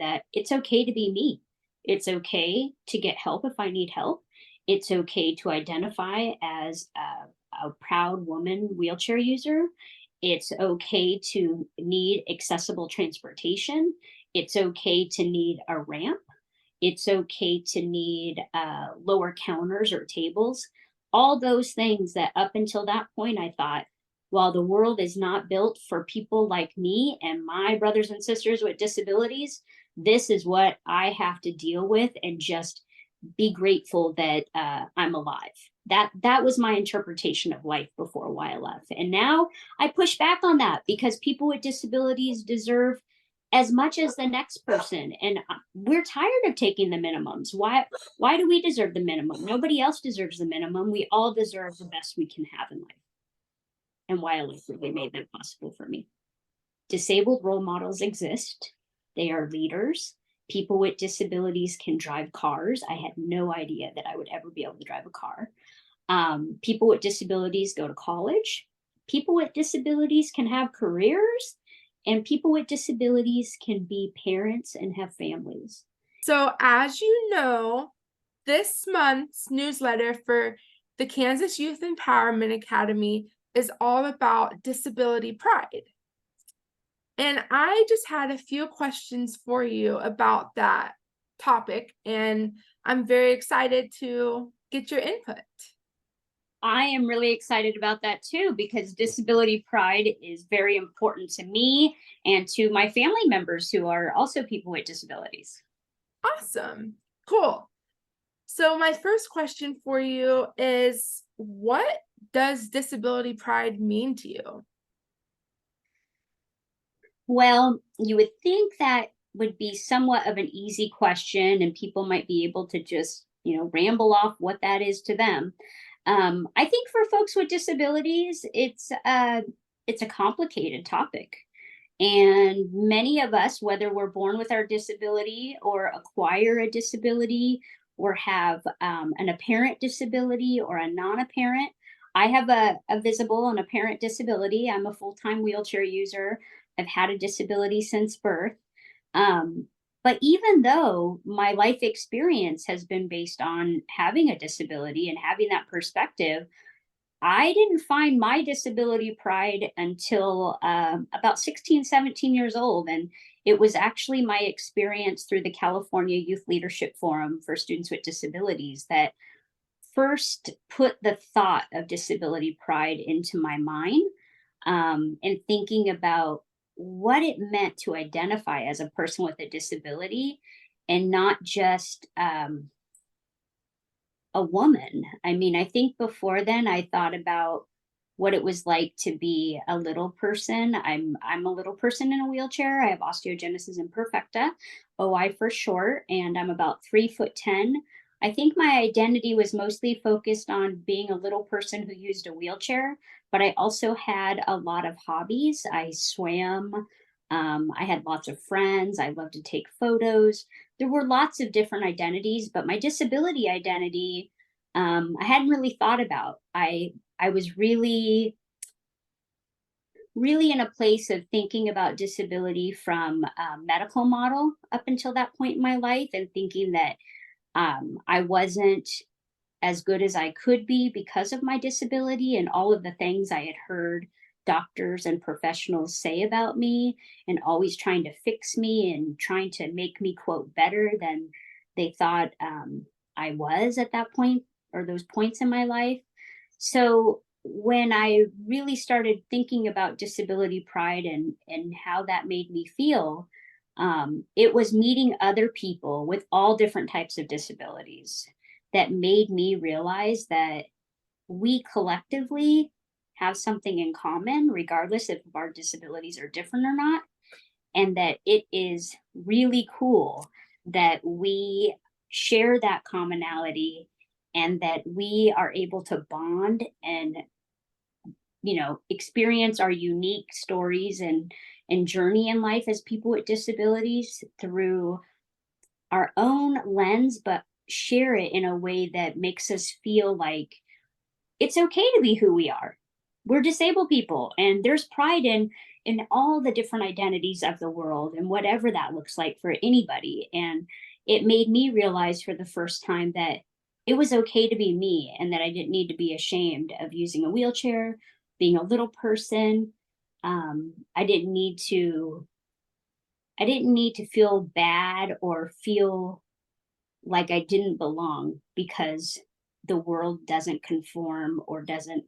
that it's okay to be me. It's okay to get help if I need help. It's okay to identify as a proud woman wheelchair user. It's okay to need accessible transportation. It's okay to need a ramp. It's okay to need lower counters or tables. All those things that up until that point I thought, while the world is not built for people like me and my brothers and sisters with disabilities, this is what I have to deal with and just be grateful that I'm alive. That was my interpretation of life before YLF. And now I push back on that because people with disabilities deserve as much as the next person. And we're tired of taking the minimums. Why do we deserve the minimum? Nobody else deserves the minimum. We all deserve the best we can have in life. And YLF really made that possible for me. Disabled role models exist. They are leaders. People with disabilities can drive cars. I had no idea that I would ever be able to drive a car. People with disabilities go to college. People with disabilities can have careers, and people with disabilities can be parents and have families. So, as you know, this month's newsletter for the Kansas Youth Empowerment Academy is all about disability pride. And I just had a few questions for you about that topic, and I'm very excited to get your input. I am really excited about that too, because disability pride is very important to me and to my family members who are also people with disabilities. Awesome. Cool. So, my first question for you is, what does disability pride mean to you? Well, you would think that would be somewhat of an easy question, and people might be able to just, ramble off what that is to them. I think for folks with disabilities, it's a complicated topic, and many of us, whether we're born with our disability or acquire a disability or have an apparent disability or a non-apparent. I have a visible and apparent disability. I'm a full-time wheelchair user. I've had a disability since birth. Um, but even though my life experience has been based on having a disability and having that perspective, I didn't find my disability pride until about 16, 17 years old. And it was actually my experience through the California Youth Leadership Forum for Students with Disabilities that first put the thought of disability pride into my mind, and thinking about what it meant to identify as a person with a disability and not just a woman. I mean, I think before then I thought about what it was like to be a little person. I'm a little person in a wheelchair. I have osteogenesis imperfecta, OI for short, and I'm about 3'10". I think my identity was mostly focused on being a little person who used a wheelchair, but I also had a lot of hobbies. I swam. I had lots of friends. I loved to take photos. There were lots of different identities, but my disability identity, I hadn't really thought about. I was really in a place of thinking about disability from a medical model up until that point in my life, and thinking that I wasn't as good as I could be because of my disability and all of the things I had heard doctors and professionals say about me, and always trying to fix me and trying to make me, quote, better than they thought I was at that point or those points in my life. So when I really started thinking about disability pride and how that made me feel, it was meeting other people with all different types of disabilities that made me realize that we collectively have something in common, regardless if our disabilities are different or not. And that it is really cool that we share that commonality and that we are able to bond and experience our unique stories and journey in life as people with disabilities through our own lens, but share it in a way that makes us feel like it's okay to be who we are. We're disabled people, and there's pride in in all the different identities of the world and whatever that looks like for anybody. And it made me realize for the first time that it was okay to be me and that I didn't need to be ashamed of using a wheelchair, being a little person. I didn't need to feel bad or feel like I didn't belong because the world doesn't conform or doesn't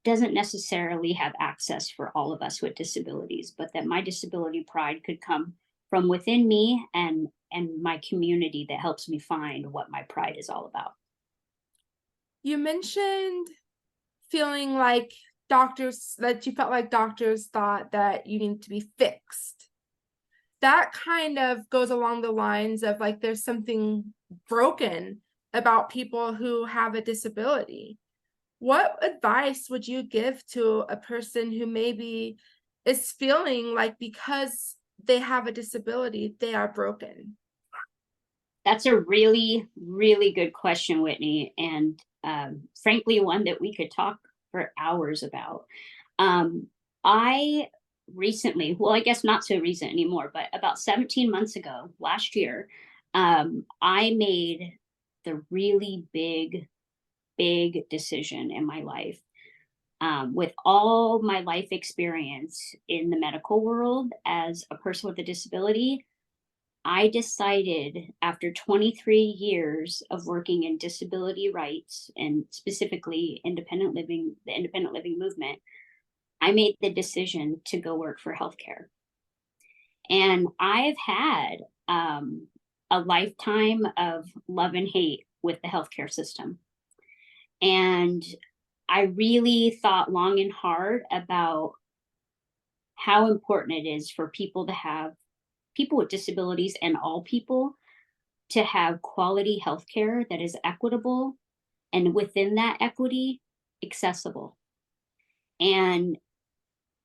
necessarily have access for all of us with disabilities, but that my disability pride could come from within me and my community that helps me find what my pride is all about. You mentioned feeling like that you felt like doctors thought that you need to be fixed. That kind of goes along the lines of like there's something broken about people who have a disability. What advice would you give to a person who maybe is feeling like because they have a disability, they are broken? That's a really, really good question, Whitney, and frankly, one that we could talk for hours about. I recently, well, I guess not so recent anymore, but about 17 months ago, last year, I made the really big decision in my life. With all my life experience in the medical world as a person with a disability, I decided after 23 years of working in disability rights and specifically the independent living movement, I made the decision to go work for healthcare. And I've had a lifetime of love and hate with the healthcare system. And I really thought long and hard about how important it is for people with disabilities and all people to have quality healthcare that is equitable and within that equity, accessible. And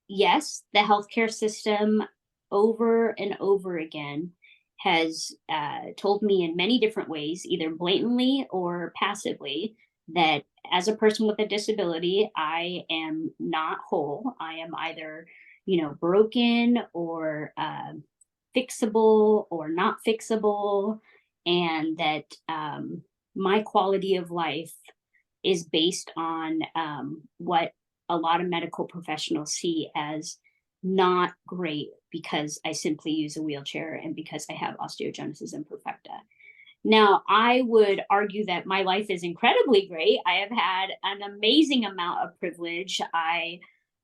yes, the healthcare system over and over again has told me in many different ways, either blatantly or passively, that as a person with a disability, I am not whole. I am either, broken or fixable or not fixable, and that my quality of life is based on what a lot of medical professionals see as not great because I simply use a wheelchair and because I have osteogenesis imperfecta. Now, I would argue that my life is incredibly great. I have had an amazing amount of privilege. I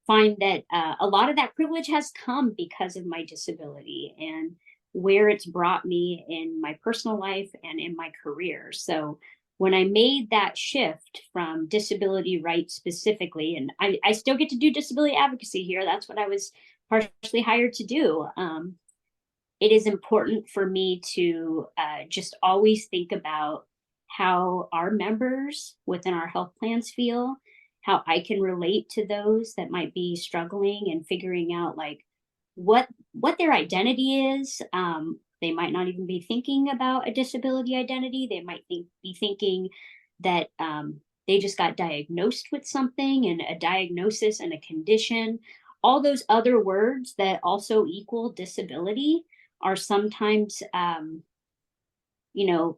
find that a lot of that privilege has come because of my disability and where it's brought me in my personal life and in my career. So, when I made that shift from disability rights specifically, and I still get to do disability advocacy here, that's what I was partially hired to do. It is important for me to just always think about how our members within our health plans feel, how I can relate to those that might be struggling and figuring out like what their identity is. They might not even be thinking about a disability identity. They might be thinking that they just got diagnosed with something and a diagnosis and a condition. All those other words that also equal disability are sometimes, you know,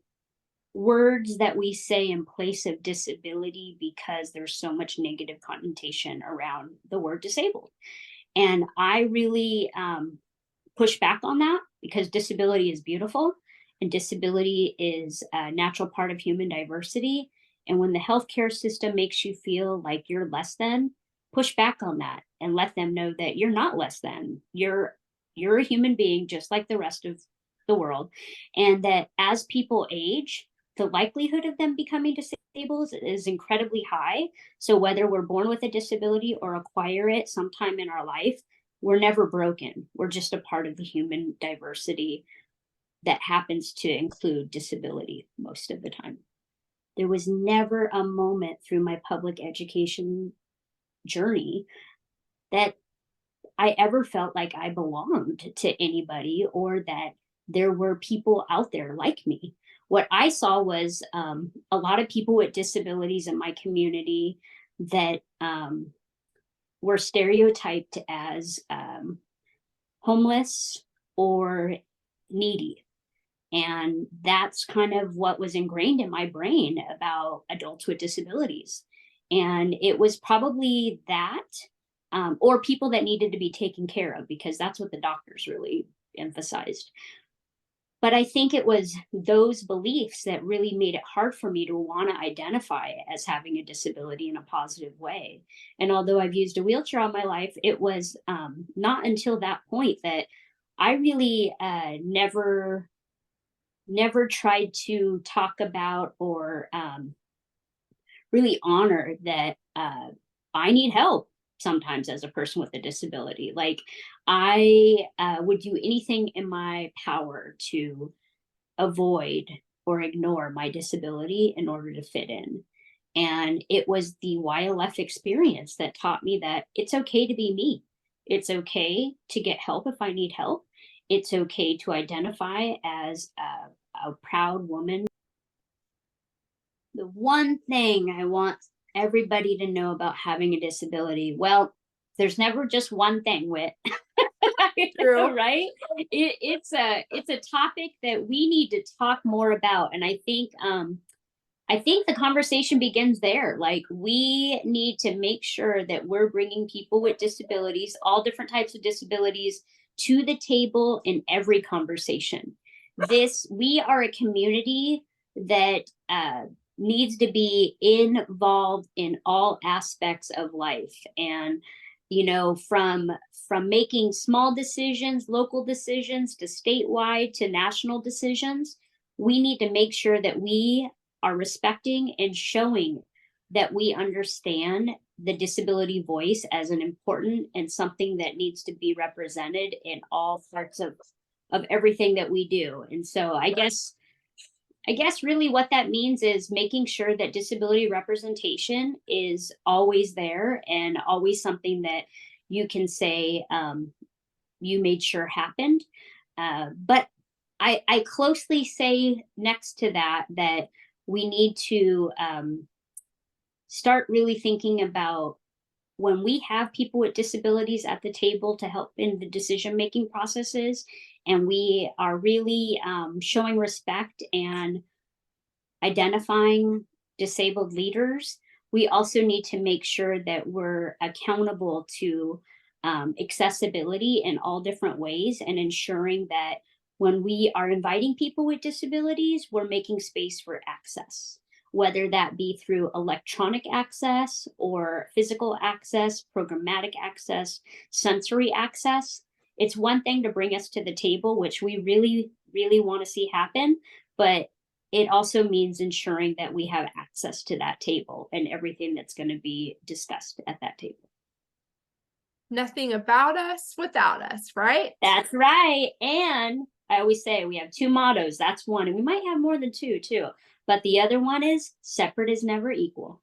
words that we say in place of disability because there's so much negative connotation around the word disabled. And I really push back on that because disability is beautiful and disability is a natural part of human diversity. And when the healthcare system makes you feel like you're less than, push back on that and let them know that you're not less than. You're a human being just like the rest of the world. And that as people age, the likelihood of them becoming disabled is incredibly high. So whether we're born with a disability or acquire it sometime in our life, we're never broken. We're just a part of the human diversity that happens to include disability most of the time. There was never a moment through my public education journey that I ever felt like I belonged to anybody or that there were people out there like me. What I saw was a lot of people with disabilities in my community that were stereotyped as homeless or needy. And that's kind of what was ingrained in my brain about adults with disabilities. And it was probably that, or people that needed to be taken care of, because that's what the doctors really emphasized. But I think it was those beliefs that really made it hard for me to want to identify as having a disability in a positive way. And although I've used a wheelchair all my life, it was not until that point that I really never tried to talk about or really honor that I need help sometimes as a person with a disability. Like I would do anything in my power to avoid or ignore my disability in order to fit in. And it was the YLF experience that taught me that it's okay to be me. It's okay to get help if I need help. It's okay to identify as a proud woman. The one thing I want everybody to know about having a disability, well, there's never just one thing, Whit. True. Right? It's a topic that we need to talk more about, and I think the conversation begins there. Like we need to make sure that we're bringing people with disabilities, all different types of disabilities, to the table in every conversation. We are a community that needs to be involved in all aspects of life, and from making small decisions, local decisions, to statewide, to national decisions. We need to make sure that we are respecting and showing that we understand the disability voice as an important and something that needs to be represented in all parts of everything that we do. And so I guess really what that means is making sure that disability representation is always there and always something that you can say you made sure happened. But I closely say next to that we need to start really thinking about when we have people with disabilities at the table to help in the decision making processes, and we are really showing respect and identifying disabled leaders, we also need to make sure that we're accountable to accessibility in all different ways, and ensuring that when we are inviting people with disabilities, we're making space for access, whether that be through electronic access or physical access, programmatic access, sensory access. It's one thing to bring us to the table, which we really, really want to see happen, but it also means ensuring that we have access to that table and everything that's going to be discussed at that table. Nothing about us without us, right? That's right. And I always say we have two mottos. That's one, and we might have more than two too. But the other one is separate is never equal.